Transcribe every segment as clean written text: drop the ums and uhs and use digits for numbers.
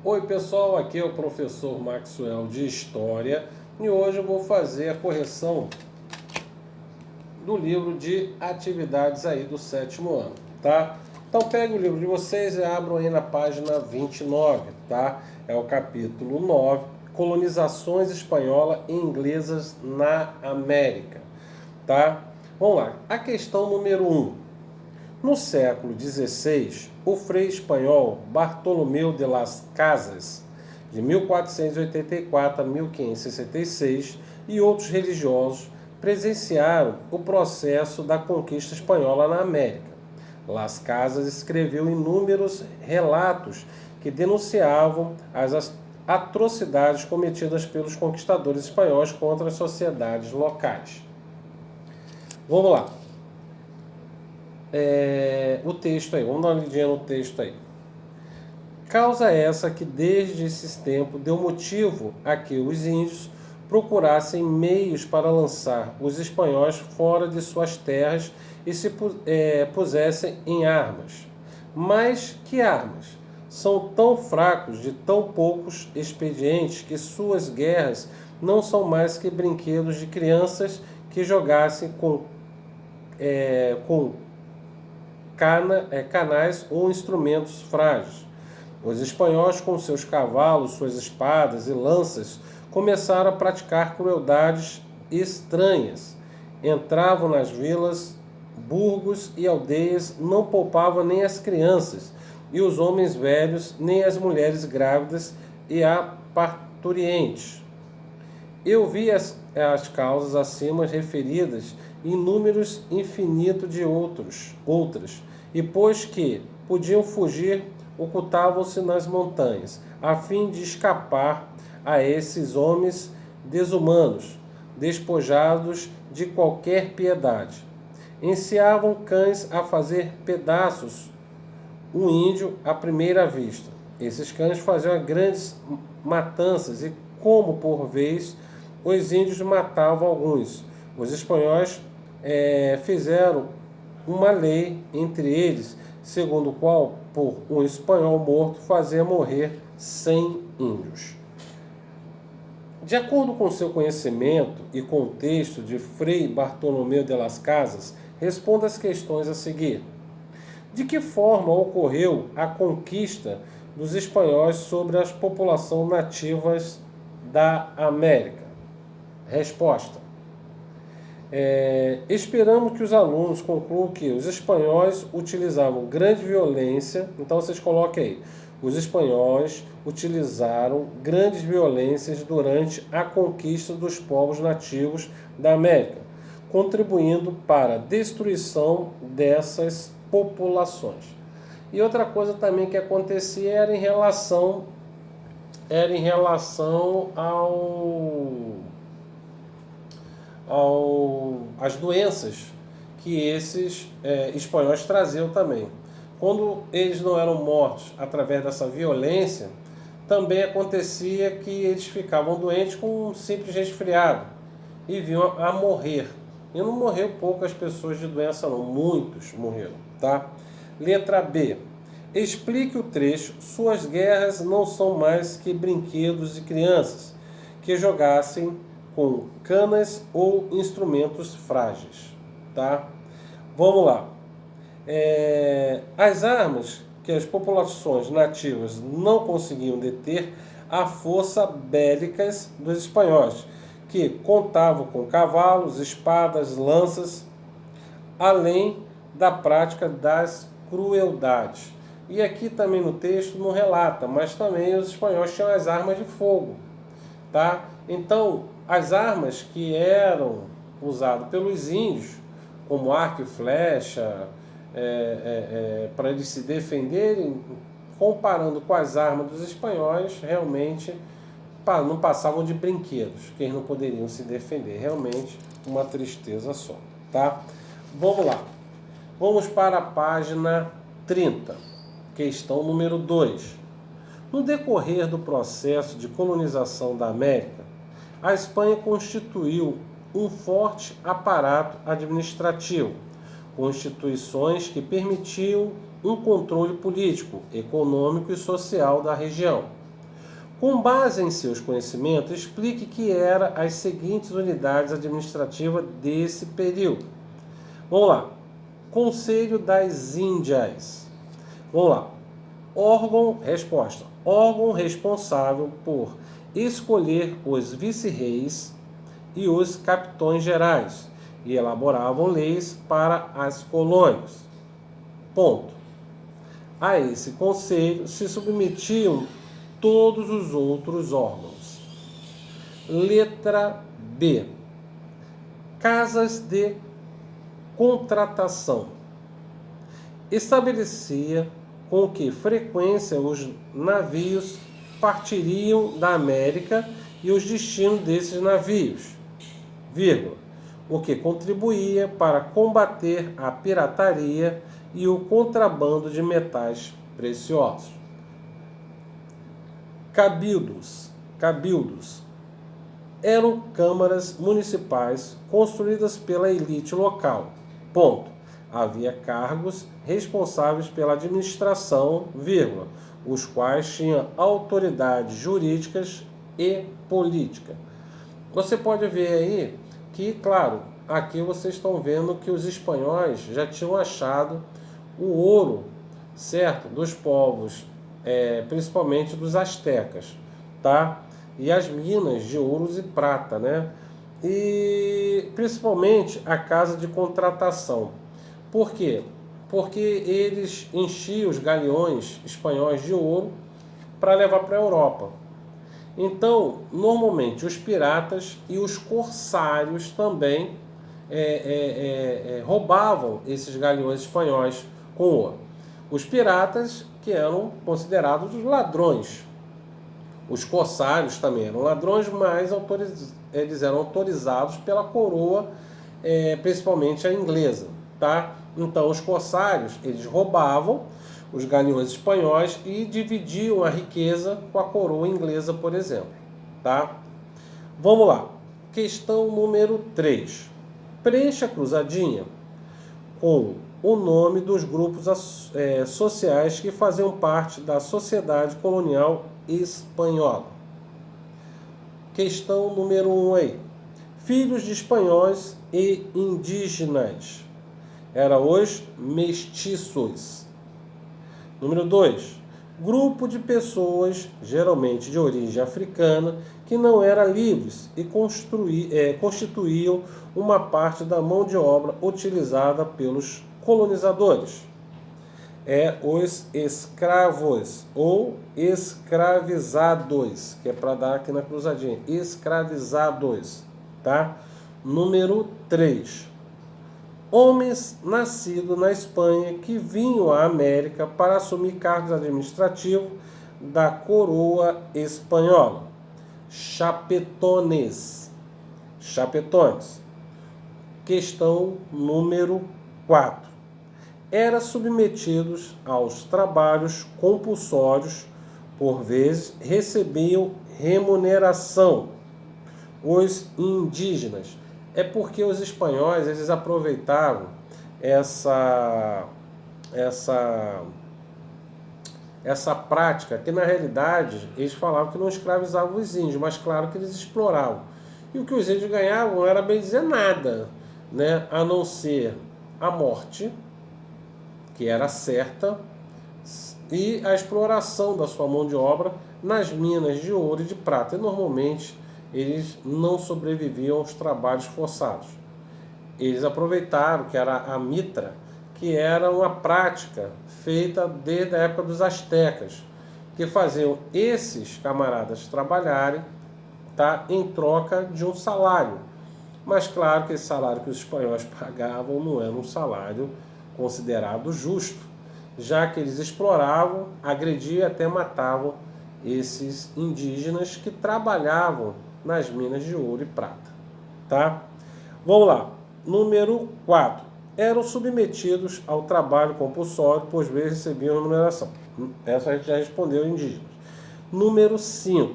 Oi pessoal, aqui é o professor Maxwell de História e hoje eu vou fazer a correção do livro de atividades aí do sétimo ano, tá? Então pegue o livro de vocês e abram aí na página 29, tá? É o capítulo 9, Colonizações espanhola e inglesas na América, tá? Vamos lá, a questão número 1. No século XVI, o frei espanhol Bartolomeu de las Casas, de 1484 a 1566, e outros religiosos presenciaram o processo da conquista espanhola na América. Las Casas escreveu inúmeros relatos que denunciavam as atrocidades cometidas pelos conquistadores espanhóis contra as sociedades locais. Vamos lá. O texto aí, vamos dar uma lidinha no texto aí. Causa essa que desde esses tempos deu motivo a que os índios procurassem meios para lançar os espanhóis fora de suas terras e se pusessem em armas. Mas que armas? São tão fracos, de tão poucos expedientes, que suas guerras não são mais que brinquedos de crianças que jogassem com canais ou instrumentos frágeis. Os espanhóis, com seus cavalos, suas espadas e lanças, começaram a praticar crueldades estranhas. Entravam nas vilas, burgos e aldeias, não poupavam nem as crianças, e os homens velhos, nem as mulheres grávidas e a parturientes. Eu vi as causas acima referidas e números infinito de outras, e pois que podiam fugir, ocultavam-se nas montanhas, a fim de escapar a esses homens desumanos, despojados de qualquer piedade. Ensiavam cães a fazer pedaços um índio à primeira vista. Esses cães faziam grandes matanças e, como por vez, os índios matavam alguns. Os espanhóis fizeram uma lei entre eles, segundo o qual, por um espanhol morto, fazia morrer 100 índios. De acordo com seu conhecimento e contexto de Frei Bartolomeu de las Casas, responda as questões a seguir. De que forma ocorreu a conquista dos espanhóis sobre as populações nativas da América? Resposta. Esperamos que os alunos concluam que os espanhóis utilizavam grande violência. Então vocês coloquem aí. Os espanhóis utilizaram grandes violências durante a conquista dos povos nativos da América, contribuindo para a destruição dessas populações. E outra coisa também que acontecia era em relação às doenças que esses espanhóis traziam também. Quando eles não eram mortos através dessa violência, também acontecia que eles ficavam doentes com um simples resfriado e vinham a morrer. E não morreu poucas pessoas de doença não, muitos morreram, tá? Letra B. Explique o trecho. Suas guerras não são mais que brinquedos de crianças que jogassem com canas ou instrumentos frágeis, tá? Vamos lá. As armas que as populações nativas não conseguiam deter a força bélicas dos espanhóis, que contavam com cavalos, espadas, lanças, além da prática das crueldades. E aqui também no texto não relata, mas também os espanhóis tinham as armas de fogo, tá? Então, as armas que eram usadas pelos índios, como arco e flecha, para eles se defenderem, comparando com as armas dos espanhóis, realmente não passavam de brinquedos, que eles não poderiam se defender. Realmente uma tristeza só, tá? Vamos lá. Vamos para a página 30, questão número 2. No decorrer do processo de colonização da América, a Espanha constituiu um forte aparato administrativo, com instituições que permitiam um controle político, econômico e social da região. Com base em seus conhecimentos, explique que eram as seguintes unidades administrativas desse período. Vamos lá. Conselho das Índias. Vamos lá. Resposta. Órgão responsável por escolher os vice-reis e os capitões gerais e elaboravam leis para as colônias. Ponto. A esse conselho se submetiam todos os outros órgãos. Letra B. Casas de contratação. Estabelecia com que frequência os navios partiriam da América e os destinos desses navios, o que contribuía para combater a pirataria e o contrabando de metais preciosos. Cabildos eram câmaras municipais construídas pela elite local. Ponto. Havia cargos responsáveis pela administração, os quais tinham autoridades jurídicas e política. Você pode ver aí que, claro, aqui vocês estão vendo que os espanhóis já tinham achado o ouro, certo? Dos povos, principalmente dos astecas, tá? E as minas de ouros e prata, né? E principalmente a casa de contratação. Por quê? Porque eles enchiam os galeões espanhóis de ouro para levar para a Europa. Então, normalmente, os piratas e os corsários também roubavam esses galeões espanhóis com ouro. Os piratas, que eram considerados os ladrões. Os corsários também eram ladrões, mas eles eram autorizados pela coroa, principalmente a inglesa, tá? Então, os corsários, eles roubavam os galeões espanhóis e dividiam a riqueza com a coroa inglesa, por exemplo, tá? Vamos lá. Questão número 3. Preencha a cruzadinha com o nome dos grupos sociais que faziam parte da sociedade colonial espanhola. Questão número 1 aí. Filhos de espanhóis e indígenas. Eram os mestiços. Número 2. Grupo de pessoas, geralmente de origem africana, que não eram livres e constituíam uma parte da mão de obra utilizada pelos colonizadores. Os escravos ou escravizados, que é para dar aqui na cruzadinha, escravizados, tá? Número 3. Homens nascidos na Espanha que vinham à América para assumir cargos administrativos da coroa espanhola. Chapetones. Questão número 4. Eram submetidos aos trabalhos compulsórios, por vezes recebiam remuneração. Os indígenas. É porque os espanhóis, eles aproveitavam essa prática, que na realidade eles falavam que não escravizavam os índios, mas claro que eles exploravam. E o que os índios ganhavam não era bem dizer nada, né? A não ser a morte, que era certa, e a exploração da sua mão de obra nas minas de ouro e de prata. E normalmente eles não sobreviviam aos trabalhos forçados. Eles aproveitaram que era a mitra, que era uma prática feita desde a época dos astecas, que faziam esses camaradas trabalharem, tá, em troca de um salário. Mas claro que esse salário que os espanhóis pagavam não era um salário considerado justo, já que eles exploravam, agrediam e até matavam esses indígenas que trabalhavam nas minas de ouro e prata, tá? Vamos lá. Número 4. Eram submetidos ao trabalho compulsório, pois vezes recebiam remuneração. Essa a gente já respondeu, indígenas. Número 5.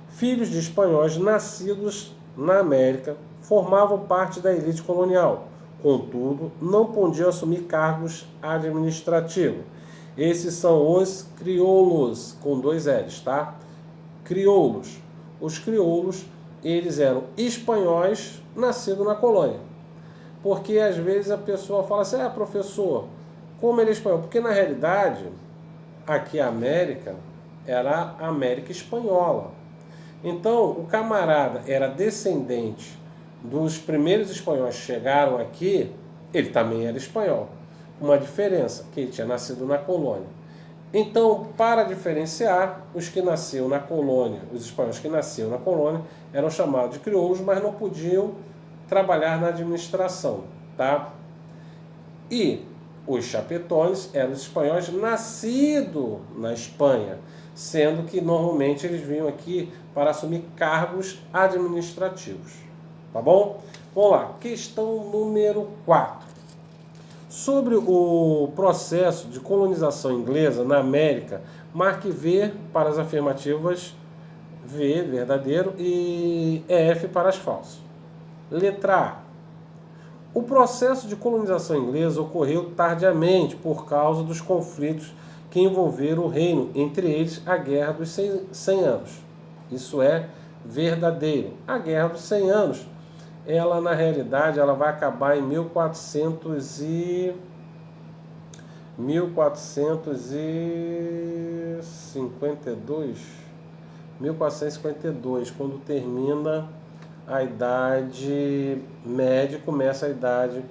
Filhos de espanhóis nascidos na América formavam parte da elite colonial, contudo, não podiam assumir cargos administrativos. Esses são os crioulos, com 2 L's, tá? crioulos. Os crioulos, eles eram espanhóis nascidos na colônia. Porque às vezes a pessoa fala assim, professor, como ele é espanhol? Porque na realidade, aqui a América era a América espanhola. Então, o camarada era descendente dos primeiros espanhóis que chegaram aqui, ele também era espanhol. Uma diferença, que ele tinha nascido na colônia. Então, para diferenciar, os que nasceram na colônia, os espanhóis que nasceram na colônia, eram chamados de crioulos, mas não podiam trabalhar na administração, tá? E os chapetones eram os espanhóis nascidos na Espanha, sendo que normalmente eles vinham aqui para assumir cargos administrativos, tá bom? Vamos lá, questão número 4. Sobre o processo de colonização inglesa na América, marque V para as afirmativas, V, verdadeiro, e F para as falsas. Letra A. O processo de colonização inglesa ocorreu tardiamente por causa dos conflitos que envolveram o reino, entre eles a Guerra dos 100 Anos. Isso é verdadeiro. A Guerra dos 100 Anos, ela na realidade ela vai acabar em 1452, quando termina a Idade Média, começa a Idade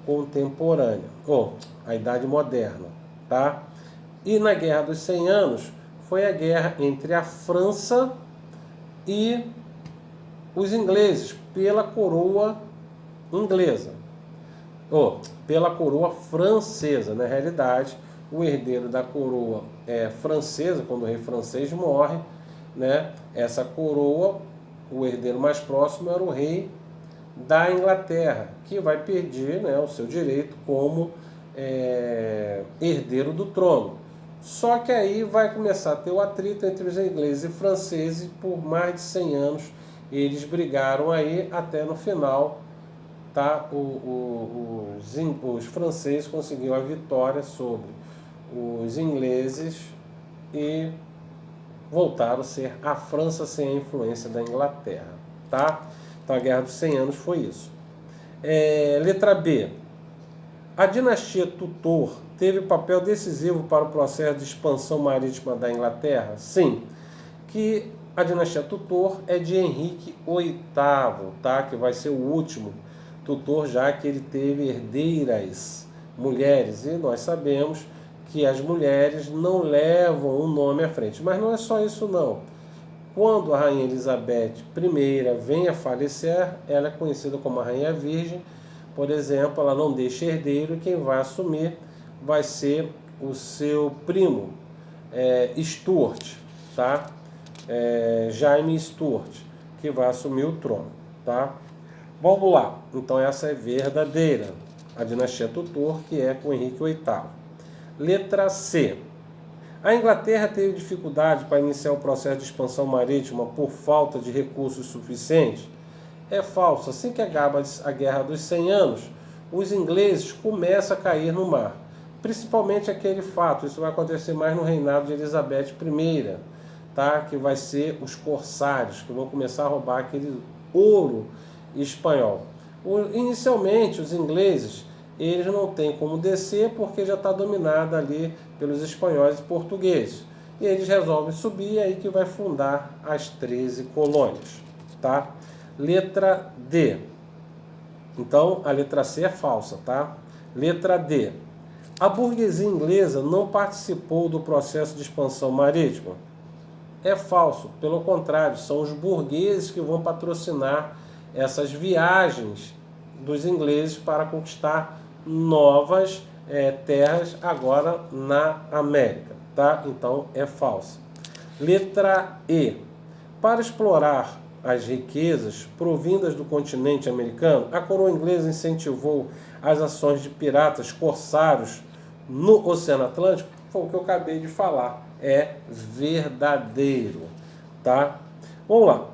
Contemporânea, ou a Idade Moderna, tá? E na Guerra dos 100 Anos foi a guerra entre a França e os ingleses pela coroa inglesa, ou pela coroa francesa. Na realidade, o herdeiro da coroa francesa, quando o rei francês morre, né, essa coroa, o herdeiro mais próximo era o rei da Inglaterra, que vai perder, né, o seu direito como herdeiro do trono. Só que aí vai começar a ter o atrito entre os ingleses e franceses, e por mais de 100 anos eles brigaram aí, até no final, tá, os franceses conseguiram a vitória sobre os ingleses e voltaram a ser a França sem a influência da Inglaterra, tá? Então a Guerra dos 100 Anos foi isso. Letra B. A dinastia Tudor teve papel decisivo para o processo de expansão marítima da Inglaterra? Sim, que a dinastia Tudor é de Henrique VIII, tá? Que vai ser o último Tudor, já que ele teve herdeiras mulheres, e nós sabemos que as mulheres não levam o nome à frente. Mas não é só isso não. Quando a Rainha Elizabeth I vem a falecer, ela é conhecida como a Rainha Virgem. Por exemplo, ela não deixa herdeiro, e quem vai assumir vai ser o seu primo, Stuart, tá? Jaime Stuart, que vai assumir o trono, tá? Vamos lá, então essa é verdadeira, a dinastia Tudor, que é com Henrique VIII. Letra C. A Inglaterra teve dificuldade para iniciar o processo de expansão marítima por falta de recursos suficientes? É falso. Assim que acaba a Guerra dos 100 Anos, os ingleses começam a cair no mar. Principalmente aquele fato, isso vai acontecer mais no reinado de Elizabeth I, tá? Que vai ser os corsários, que vão começar a roubar aquele ouro espanhol. Inicialmente, os ingleses, eles não têm como descer porque já está dominada ali pelos espanhóis e portugueses. E eles resolvem subir, aí que vai fundar as 13 colônias, tá? Letra D. Então, a letra C é falsa, tá? Letra D. A burguesia inglesa não participou do processo de expansão marítima? É falso. Pelo contrário, são os burgueses que vão patrocinar essas viagens dos ingleses para conquistar novas terras agora na América, tá? Então, é falso. Letra E. Para explorar as riquezas provindas do continente americano, a coroa inglesa incentivou as ações de piratas corsários no Oceano Atlântico? Foi o que eu acabei de falar. É verdadeiro, tá? Vamos lá.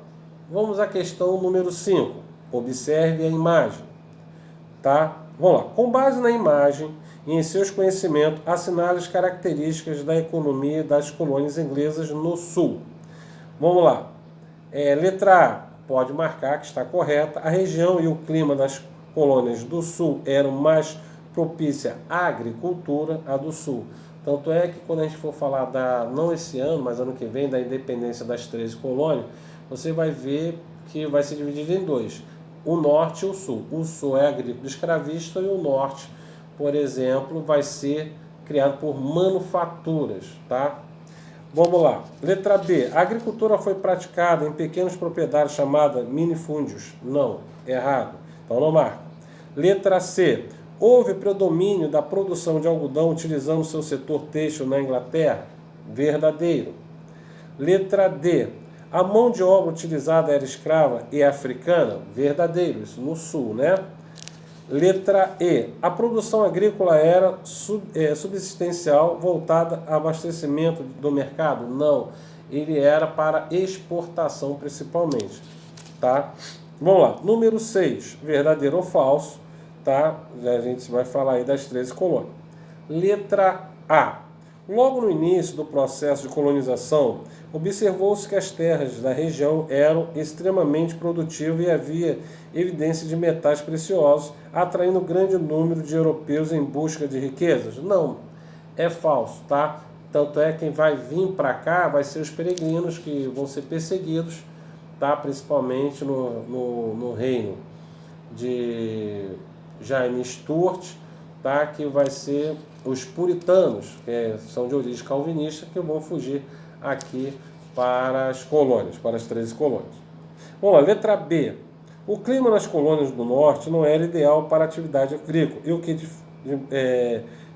Vamos à questão número 5. Observe a imagem, tá? Vamos lá. Com base na imagem e em seus conhecimentos, assinale as características da economia das colônias inglesas no Sul. Vamos lá. Letra A, pode marcar que está correta. A região e o clima das colônias do sul eram mais propícia à agricultura, a do sul. Tanto é que quando a gente for falar não esse ano, mas ano que vem, da independência das 13 colônias, você vai ver que vai ser dividido em dois, o norte e o sul. O sul é agrícola escravista e o norte, por exemplo, vai ser criado por manufaturas, tá? Vamos lá. Letra B. A agricultura foi praticada em pequenas propriedades chamadas minifúndios. Não, errado. Então não marca. Letra C. Houve predomínio da produção de algodão utilizando seu setor têxtil na Inglaterra? Verdadeiro. Letra D. A mão de obra utilizada era escrava e africana? Verdadeiro. Isso no sul, né? Letra E. A produção agrícola era subsistencial, voltada ao abastecimento do mercado? Não. Ele era para exportação principalmente. Tá? Vamos lá. Número 6. Verdadeiro ou falso? Tá? A gente vai falar aí das 13 colônias. Letra A. Logo no início do processo de colonização, observou-se que as terras da região eram extremamente produtivas e havia evidência de metais preciosos, atraindo grande número de europeus em busca de riquezas? Não, é falso, tá? Tanto é que quem vai vir para cá vai ser os peregrinos que vão ser perseguidos, tá? Principalmente no reino de Jaime Stuart, tá? Que vai ser os puritanos, que são de origem calvinista, que vão fugir aqui para as colônias, para as 13 colônias. Vamos lá, letra B. O clima nas colônias do norte não era ideal para a atividade agrícola, e o que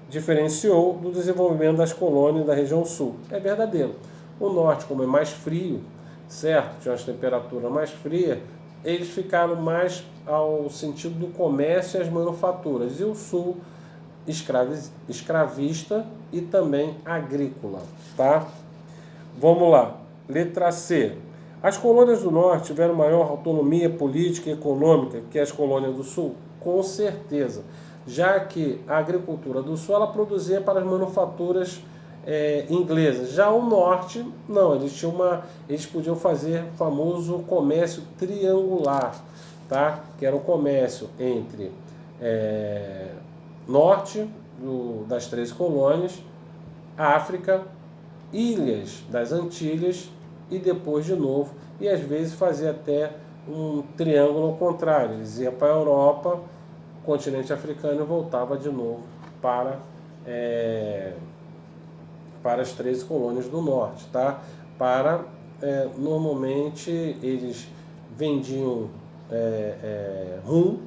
diferenciou do desenvolvimento das colônias da região sul. É verdadeiro. O norte, como é mais frio, certo? Tinha uma temperatura mais fria, eles ficaram mais ao sentido do comércio e as manufaturas. E o sul, escravista e também agrícola, tá? Vamos lá. Letra C. As colônias do norte tiveram maior autonomia política e econômica que as colônias do sul? Com certeza. Já que a agricultura do sul ela produzia para as manufaturas inglesas. Já o norte, não, eles podiam fazer o famoso comércio triangular, tá? Que era o comércio entre norte das 13 colônias, África, ilhas das Antilhas e depois de novo, e às vezes fazia até um triângulo ao contrário, eles iam para a Europa, continente africano, e voltava de novo para as 13 colônias do norte, tá? Normalmente eles vendiam rum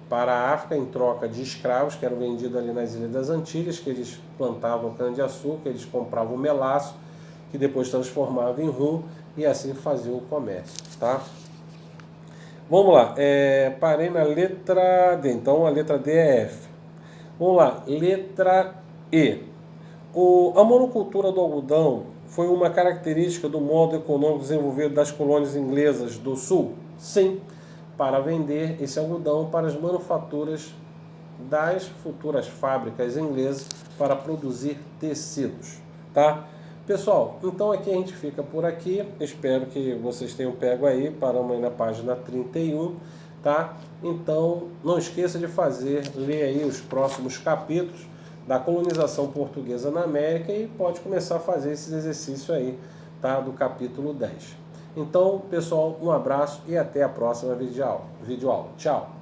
para a África em troca de escravos que eram vendidos ali nas Ilhas das Antilhas, que eles plantavam cana-de-açúcar, eles compravam melaço, que depois transformavam em rum e assim faziam o comércio, tá? Vamos lá, parei na letra D, então a letra D é F. Vamos lá, letra E. A monocultura do algodão foi uma característica do modo econômico desenvolvido das colônias inglesas do sul? Sim, para vender esse algodão para as manufaturas das futuras fábricas inglesas para produzir tecidos, tá? Pessoal, então aqui a gente fica por aqui, espero que vocês tenham pego aí, paramos aí na página 31, tá? Então não esqueça de ler aí os próximos capítulos da colonização portuguesa na América e pode começar a fazer esses exercícios aí, tá? Do capítulo 10. Então, pessoal, um abraço e até a próxima videoaula. Tchau!